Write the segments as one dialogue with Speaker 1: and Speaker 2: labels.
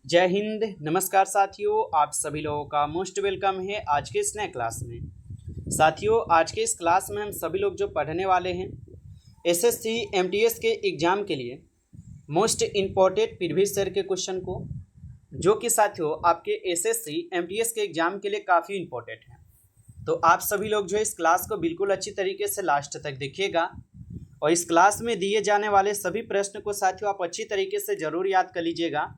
Speaker 1: जय हिंद। नमस्कार साथियों, आप सभी लोगों का मोस्ट वेलकम है आज के इस नए क्लास में। साथियों, आज के इस क्लास में हम सभी लोग जो पढ़ने वाले हैं एसएससी एमटीएस के एग्ज़ाम के लिए मोस्ट इम्पॉर्टेंट प्रीवियस ईयर के क्वेश्चन को, जो कि साथियों आपके एसएससी एमटीएस के एग्ज़ाम के लिए काफ़ी इम्पोर्टेंट है। तो आप सभी लोग जो इस क्लास को बिल्कुल अच्छी तरीके से लास्ट तक देखिएगा और इस क्लास में दिए जाने वाले सभी प्रश्न को साथियों आप अच्छी तरीके से ज़रूर याद कर लीजिएगा,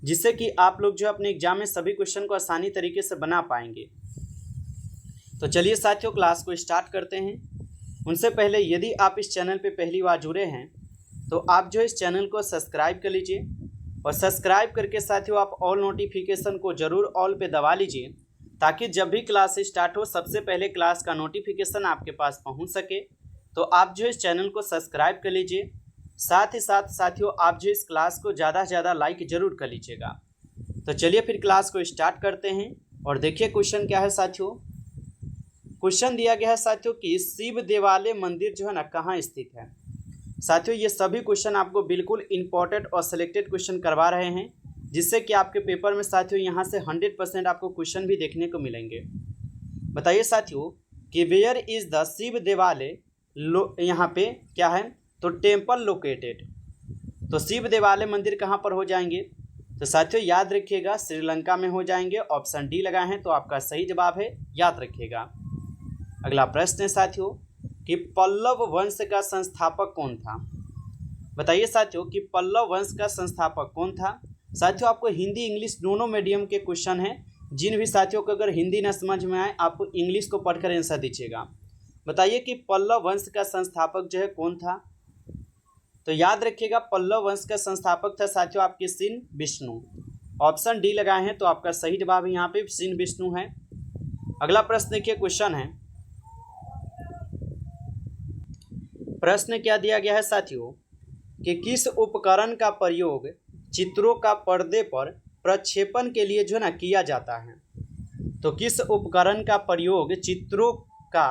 Speaker 1: जिससे कि आप लोग जो अपने एग्जाम में सभी क्वेश्चन को आसानी तरीके से बना पाएंगे। तो चलिए साथियों, क्लास को स्टार्ट करते हैं। उनसे पहले यदि आप इस चैनल पे पहली बार जुड़े हैं तो आप जो इस चैनल को सब्सक्राइब कर लीजिए और सब्सक्राइब करके साथियों आप ऑल नोटिफिकेशन को ज़रूर ऑल पे दबा लीजिए, ताकि जब भी क्लास स्टार्ट हो सबसे पहले क्लास का नोटिफिकेशन आपके पास पहुँच सके। तो आप जो इस चैनल को सब्सक्राइब कर लीजिए, साथ ही साथ साथियों आप जो इस क्लास को ज़्यादा से ज़्यादा लाइक ज़रूर कर लीजिएगा। तो चलिए फिर क्लास को स्टार्ट करते हैं और देखिए क्वेश्चन क्या है साथियों। क्वेश्चन दिया गया है साथियों कि शिव देवालय मंदिर जो है ना कहाँ स्थित है। साथियों ये सभी क्वेश्चन आपको बिल्कुल इम्पोर्टेंट और सिलेक्टेड क्वेश्चन करवा रहे हैं, जिससे कि आपके पेपर में साथियों यहाँ से 100% आपको क्वेश्चन भी देखने को मिलेंगे। बताइए साथियों कि वेयर इज़ द शिव देवालय, यहाँ पे क्या है तो टेम्पल लोकेटेड। तो शिव देवालय मंदिर कहाँ पर हो जाएंगे, तो साथियों याद रखिएगा श्रीलंका में हो जाएंगे। ऑप्शन डी लगाए हैं तो आपका सही जवाब है, याद रखिएगा। अगला प्रश्न है साथियों कि पल्लव वंश का संस्थापक कौन था। बताइए साथियों कि पल्लव वंश का संस्थापक कौन था। साथियों आपको हिंदी इंग्लिश दोनों मीडियम के क्वेश्चन हैं। जिन भी साथियों को अगर हिंदी न समझ में आए आप इंग्लिश को पढ़कर आंसर दीजिएगा। बताइए कि पल्लव वंश का संस्थापक जो है कौन था। तो याद रखिएगा पल्लव वंश का संस्थापक था साथियों आपके शिन विष्णु। ऑप्शन डी लगाए हैं तो आपका सही जवाब यहाँ पे शिन विष्णु है। अगला प्रश्न देखिए, क्वेश्चन है, प्रश्न क्या दिया गया है साथियों कि किस उपकरण का प्रयोग चित्रों का पर्दे पर प्रक्षेपण के लिए जो है ना किया जाता है। तो किस उपकरण का प्रयोग चित्रों का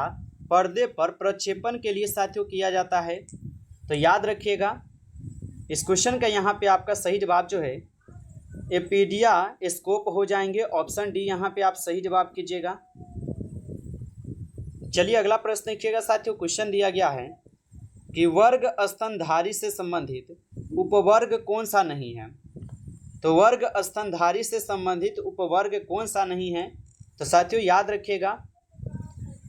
Speaker 1: पर्दे पर प्रक्षेपण के लिए साथियों किया जाता है। तो याद रखिएगा इस क्वेश्चन का यहाँ पे आपका सही जवाब जो है एपीडिया स्कोप हो जाएंगे। ऑप्शन डी यहाँ पे आप सही जवाब कीजिएगा। चलिए अगला प्रश्न देखिएगा साथियों। क्वेश्चन दिया गया है कि वर्ग स्तनधारी से संबंधित उपवर्ग कौन सा नहीं है। तो वर्ग स्तनधारी से संबंधित उपवर्ग कौन सा नहीं है। तो साथियों याद रखिएगा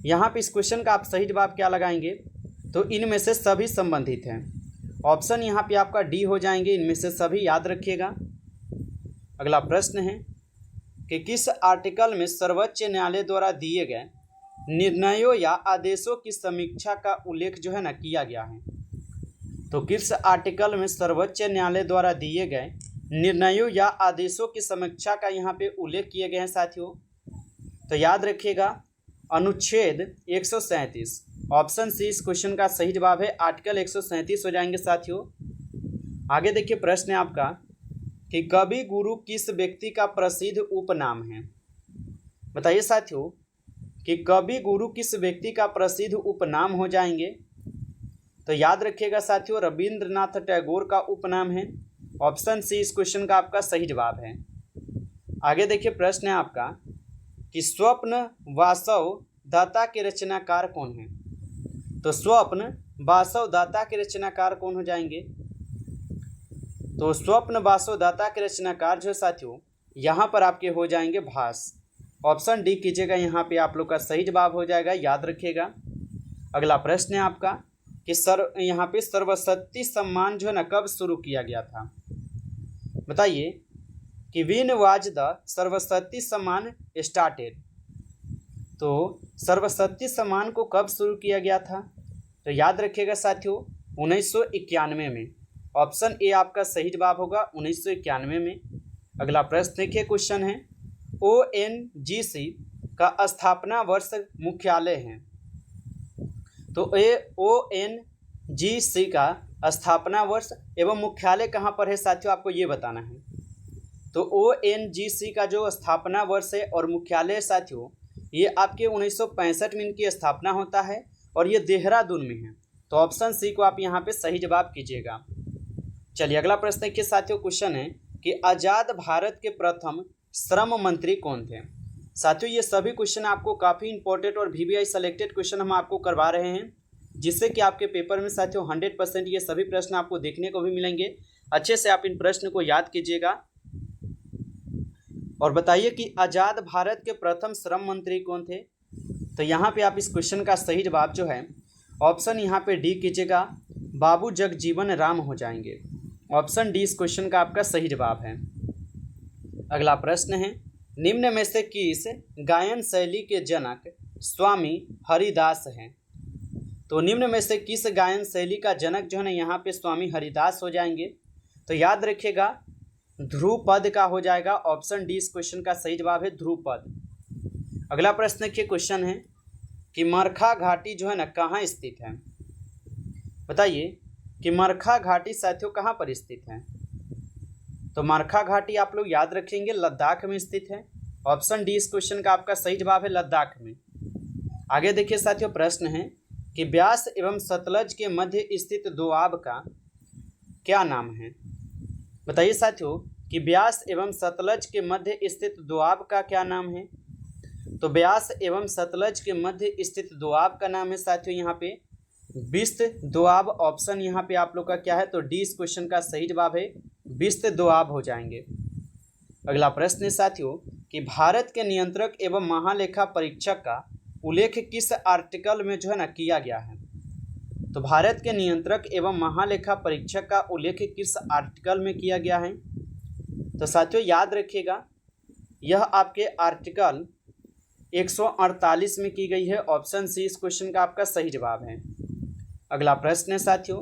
Speaker 1: यहाँ पे इस क्वेश्चन का आप सही जवाब क्या लगाएंगे, तो इनमें से सभी संबंधित हैं। ऑप्शन यहाँ पे आपका डी हो जाएंगे, इनमें से सभी, याद रखिएगा। अगला प्रश्न है कि किस आर्टिकल में सर्वोच्च न्यायालय द्वारा दिए गए निर्णयों या आदेशों की समीक्षा का उल्लेख जो है ना किया गया है। तो किस आर्टिकल में सर्वोच्च न्यायालय द्वारा दिए गए निर्णयों या आदेशों की समीक्षा का यहाँ पे उल्लेख किए गए हैं साथियों। तो याद रखिएगा अनुच्छेद 137। ऑप्शन सी इस क्वेश्चन का सही जवाब है, आर्टिकल 137 हो जाएंगे साथियों। आगे देखिए प्रश्न है आपका कि कवि गुरु किस व्यक्ति का प्रसिद्ध उपनाम है। बताइए साथियों कि कवि गुरु किस व्यक्ति का प्रसिद्ध उपनाम हो जाएंगे। तो याद रखिएगा साथियों रविंद्रनाथ टैगोर का उपनाम है। ऑप्शन सी इस क्वेश्चन का आपका सही जवाब है। आगे देखिए प्रश्न है आपका कि स्वप्न वासव दाता के रचनाकार कौन है। तो स्वप्न वासव दाता के रचनाकार कौन हो जाएंगे। तो स्वप्न वासव दाता के रचनाकार जो साथियों यहाँ पर आपके हो जाएंगे भास। ऑप्शन डी कीजिएगा, यहाँ पे आप लोग का सही जवाब हो जाएगा, याद रखिएगा। अगला प्रश्न है आपका कि यहाँ पे सर्वशक्ति सम्मान जो है ना कब शुरू किया गया था। बताइए कि व्हेन वाज द सर्वशक्ति सम्मान स्टार्टेड। तो सर्वशक्ति सम्मान को कब शुरू किया गया था। तो याद रखिएगा साथियों 1991 में। ऑप्शन ए आपका सही जवाब होगा 1991 में। अगला प्रश्न देखिए, क्वेश्चन है ONGC का स्थापना वर्ष मुख्यालय है। तो ONGC का स्थापना वर्ष एवं मुख्यालय कहाँ पर है साथियों, आपको ये बताना है। तो ONGC का जो स्थापना वर्ष है और मुख्यालय साथियों ये आपके 1965 में इनकी स्थापना होता है और ये देहरादून में है। तो ऑप्शन सी को आप यहाँ पे सही जवाब कीजिएगा। चलिए अगला प्रश्न देखिए साथियों। क्वेश्चन है कि आज़ाद भारत के प्रथम श्रम मंत्री कौन थे। साथियों ये सभी क्वेश्चन आपको काफ़ी इंपॉर्टेंट और VBI सेलेक्टेड क्वेश्चन हम आपको करवा रहे हैं, जिससे कि आपके पेपर में साथियों 100% ये सभी प्रश्न आपको देखने को भी मिलेंगे। अच्छे से आप इन प्रश्न को याद कीजिएगा और बताइए कि आज़ाद भारत के प्रथम श्रम मंत्री कौन थे। तो यहाँ पे आप इस क्वेश्चन का सही जवाब जो है ऑप्शन यहाँ पे डी कीजिएगा, बाबू जगजीवन राम हो जाएंगे। ऑप्शन डी इस क्वेश्चन का आपका सही जवाब है। अगला प्रश्न है, निम्न में से किस गायन शैली के जनक स्वामी हरिदास हैं। तो निम्न में से किस गायन शैली का जनक जो है ना यहाँ पे स्वामी हरिदास हो जाएंगे। तो याद रखिएगा ध्रुव पद का हो जाएगा। ऑप्शन डी इस क्वेश्चन का सही जवाब है, ध्रुव पद। अगला प्रश्न के क्वेश्चन है कि मरखा घाटी जो है ना कहाँ स्थित है। बताइए कि मरखा घाटी साथियों कहाँ पर स्थित है। तो मरखा घाटी आप लोग याद रखेंगे लद्दाख में स्थित है। ऑप्शन डी इस क्वेश्चन का आपका सही जवाब है, लद्दाख में। आगे देखिए साथियों प्रश्न है कि ब्यास एवं सतलज के मध्य स्थित दोआब का क्या नाम है। बताइए साथियों कि ब्यास एवं सतलज के मध्य स्थित दोआब का क्या नाम है। तो ब्यास एवं सतलज के मध्य स्थित दोआब का नाम है साथियों यहाँ पे बिस्त दोआब। ऑप्शन यहाँ पे आप लोग का क्या है, तो डी इस क्वेश्चन का सही जवाब है, बिस्त दोआब हो जाएंगे। अगला प्रश्न है साथियों कि भारत के नियंत्रक एवं महालेखा परीक्षक का उल्लेख किस आर्टिकल में जो है ना किया गया है। तो भारत के नियंत्रक एवं महालेखा परीक्षक का उल्लेख किस आर्टिकल में किया गया है। तो साथियों याद रखिएगा यह आपके आर्टिकल 148 में की गई है। ऑप्शन सी इस क्वेश्चन का आपका सही जवाब है। अगला प्रश्न है साथियों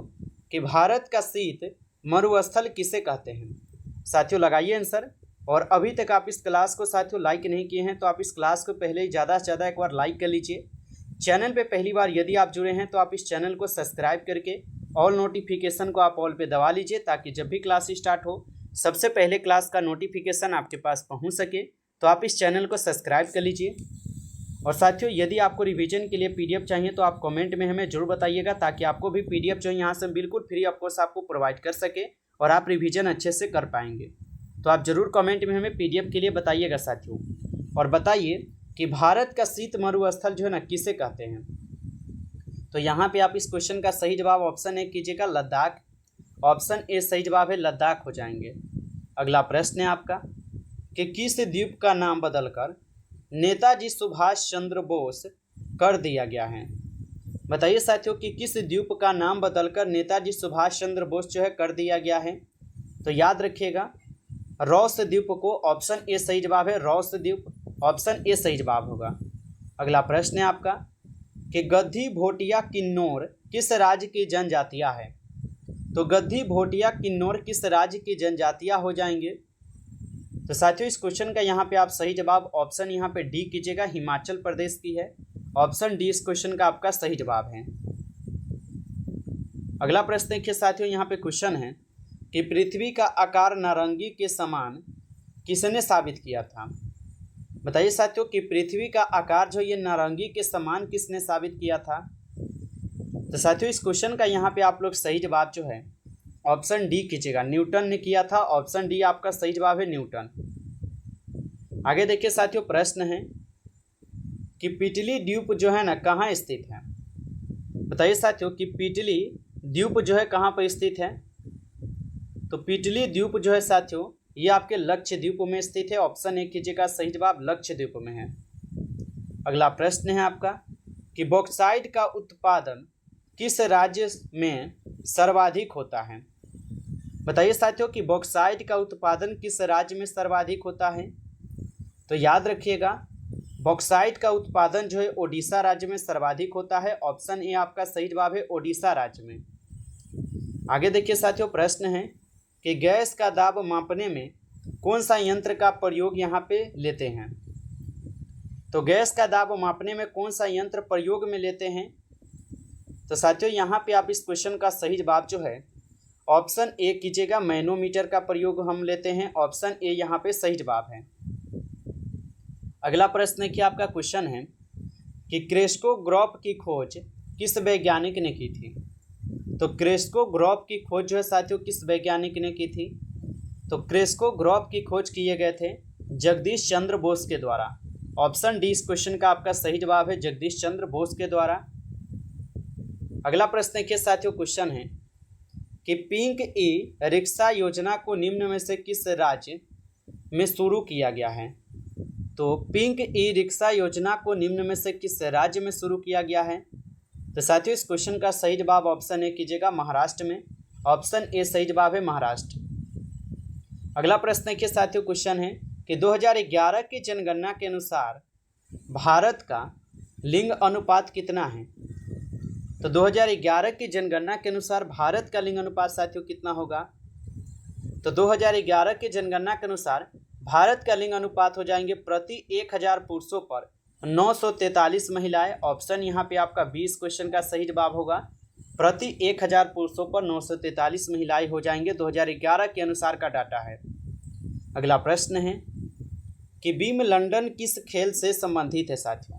Speaker 1: कि भारत का शीत मरुस्थल किसे कहते हैं। साथियों लगाइए आंसर। और अभी तक आप इस क्लास को साथियों लाइक नहीं किए हैं तो आप इस क्लास को पहले ही ज़्यादा से ज़्यादा एक बार लाइक कर लीजिए। चैनल पे पहली बार यदि आप जुड़े हैं तो आप इस चैनल को सब्सक्राइब करके ऑल नोटिफिकेशन को आप ऑल पे दबा लीजिए, ताकि जब भी क्लास स्टार्ट हो सबसे पहले क्लास का नोटिफिकेशन आपके पास पहुँच सके। तो आप इस चैनल को सब्सक्राइब कर लीजिए। और साथियों यदि आपको रिवीजन के लिए PDF चाहिए तो आप कमेंट में हमें जरूर बताइएगा, ताकि आपको भी PDF जो है यहाँ से बिल्कुल फ्री ऑफ कॉस्ट आपको प्रोवाइड कर सके और आप रिवीजन अच्छे से कर पाएंगे। तो आप ज़रूर कमेंट में हमें PDF के लिए बताइएगा साथियों। और बताइए कि भारत का शीत मरुस्थल जो है ना किसे कहते हैं। तो यहाँ पे आप इस क्वेश्चन का सही जवाब ऑप्शन ए कीजिएगा, लद्दाख। ऑप्शन ए सही जवाब है, लद्दाख हो जाएंगे। अगला प्रश्न है आपका कि किस द्वीप का नाम बदलकर नेताजी सुभाष चंद्र बोस कर दिया गया है। बताइए साथियों कि किस द्वीप का नाम बदलकर नेताजी सुभाष चंद्र बोस जो है कर दिया गया है। तो याद रखिएगा रॉस द्वीप को। ऑप्शन ए सही जवाब है, रॉस द्वीप। ऑप्शन ए सही जवाब होगा। अगला प्रश्न है आपका कि गद्दी भोटिया किन्नौर किस राज्य की जनजातियां है। तो गद्दी भोटिया किन्नौर किस राज्य की जनजातियां हो जाएंगे। तो साथियों इस क्वेश्चन का यहाँ पे आप सही जवाब ऑप्शन यहाँ पे डी कीजिएगा, हिमाचल प्रदेश की है। ऑप्शन डी इस क्वेश्चन का आपका सही जवाब है। अगला प्रश्न देखिए साथियों, यहाँ पे क्वेश्चन है कि पृथ्वी का आकार नारंगी के समान किसने साबित किया था। बताइए साथियों कि पृथ्वी का आकार जो ये नारंगी के समान किसने साबित किया था। तो साथियों इस क्वेश्चन का यहाँ पे आप लोग सही जवाब जो है ऑप्शन डी कीजिएगा, न्यूटन ने किया था। ऑप्शन डी आपका सही जवाब है, न्यूटन। आगे देखिए साथियों प्रश्न है कि पिटली द्वीप जो है ना कहाँ स्थित है। बताइए साथियों कि पिटली द्वीप जो है कहाँ पर स्थित है। तो पिटली द्वीप जो है साथियों ये आपके लक्षद्वीप में स्थित है। ऑप्शन ए कीजिएगा, सही जवाब लक्षद्वीप में है। अगला प्रश्न है आपका कि बॉक्साइट का उत्पादन किस राज्य में सर्वाधिक होता है। बताइए साथियों कि बॉक्साइट का उत्पादन किस राज्य में सर्वाधिक होता है। तो याद रखिएगा बॉक्साइट का उत्पादन जो है ओडिशा राज्य में सर्वाधिक होता है। ऑप्शन ए आपका सही जवाब है, ओडिशा राज्य में। आगे देखिए साथियों प्रश्न है कि गैस का दाब मापने में कौन सा यंत्र का प्रयोग यहाँ पे लेते हैं। तो गैस का दाब मापने में कौन सा यंत्र प्रयोग में लेते हैं। तो साथियों यहाँ पे आप इस क्वेश्चन का सही जवाब जो है ऑप्शन ए कीजिएगा, मैनोमीटर का प्रयोग हम लेते हैं। ऑप्शन ए यहाँ पे सही जवाब है। अगला प्रश्न है कि आपका क्वेश्चन है कि क्रेस्कोग्राफ की खोज किस वैज्ञानिक ने की थी। तो क्रेस्कोग्राफ की खोज जो है साथियों किस वैज्ञानिक ने की थी। तो क्रेस्कोग्राफ की खोज किए गए थे जगदीश चंद्र बोस के द्वारा। ऑप्शन डी इस क्वेश्चन का आपका सही जवाब है, जगदीश चंद्र बोस के द्वारा। अगला प्रश्न के साथियों क्वेश्चन है कि पिंक ई रिक्शा योजना को निम्न में से किस राज्य में शुरू किया गया है। तो पिंक ई रिक्शा योजना को निम्न में से किस राज्य में शुरू किया गया है। तो साथियों इस क्वेश्चन का सही जवाब ऑप्शन ए कीजिएगा, महाराष्ट्र में। ऑप्शन ए सही जवाब है, महाराष्ट्र। अगला प्रश्न के साथियों क्वेश्चन है कि 2011 की जनगणना के अनुसार भारत का लिंग अनुपात कितना है। तो 2011 की जनगणना के अनुसार भारत का लिंग अनुपात साथियों कितना होगा। तो 2011 की जनगणना के अनुसार भारत का लिंग अनुपात हो जाएंगे प्रति 1000 पुरुषों पर 943 महिलाएं। ऑप्शन यहाँ पे आपका 20 क्वेश्चन का सही जवाब होगा, प्रति 1000 पुरुषों पर 943 महिलाएं हो जाएंगे, 2011 के अनुसार का डाटा है। अगला प्रश्न है कि विंबलडन किस खेल से संबंधित है साथियों।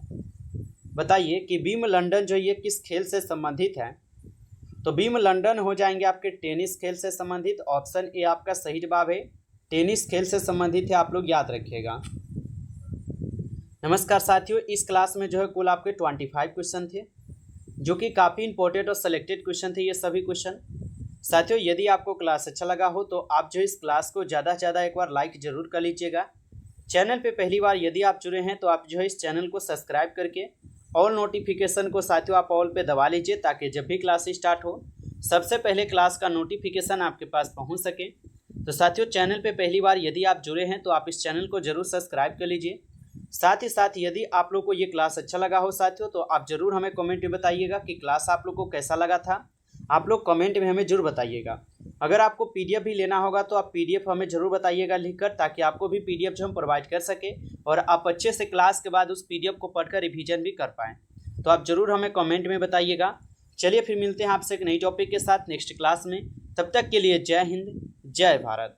Speaker 1: बताइए कि विंबलडन जो ये किस खेल से संबंधित है। तो विंबलडन हो जाएंगे आपके टेनिस खेल से संबंधित। ऑप्शन ए आपका सही जवाब है, टेनिस खेल से संबंधित है, आप लोग याद रखिएगा। नमस्कार साथियों, इस क्लास में जो है कुल आपके 25 क्वेश्चन थे जो कि काफ़ी इंपॉर्टेंट और सेलेक्टेड क्वेश्चन थे ये सभी क्वेश्चन। साथियों यदि आपको क्लास अच्छा लगा हो तो आप जो इस क्लास को ज़्यादा से ज़्यादा एक बार लाइक जरूर कर लीजिएगा। चैनल पे पहली बार यदि आप जुड़े हैं तो आप जो है इस चैनल को सब्सक्राइब करके ऑल नोटिफिकेशन को साथियों आप ऑल पे दबा लीजिए, ताकि जब भी क्लास स्टार्ट हो सबसे पहले क्लास का नोटिफिकेशन आपके पास पहुंच सके। तो साथियों चैनल पे पहली बार यदि आप जुड़े हैं तो आप इस चैनल को जरूर सब्सक्राइब कर लीजिए। साथ ही साथ यदि आप लोग को ये क्लास अच्छा लगा हो साथियों तो आप जरूर हमें कमेंट में बताइएगा कि क्लास आप लोग को कैसा लगा था। आप लोग कमेंट में हमें जरूर बताइएगा। अगर आपको पीडीएफ भी लेना होगा तो आप पीडीएफ हमें जरूर बताइएगा लिखकर, ताकि आपको भी पीडीएफ जो हम प्रोवाइड कर सके और आप अच्छे से क्लास के बाद उस पीडीएफ को पढ़कर रिवीजन भी कर पाएँ। तो आप जरूर हमें कमेंट में बताइएगा। चलिए फिर मिलते हैं आपसे एक नई टॉपिक के साथ नेक्स्ट क्लास में। तब तक के लिए जय हिंद, जय भारत।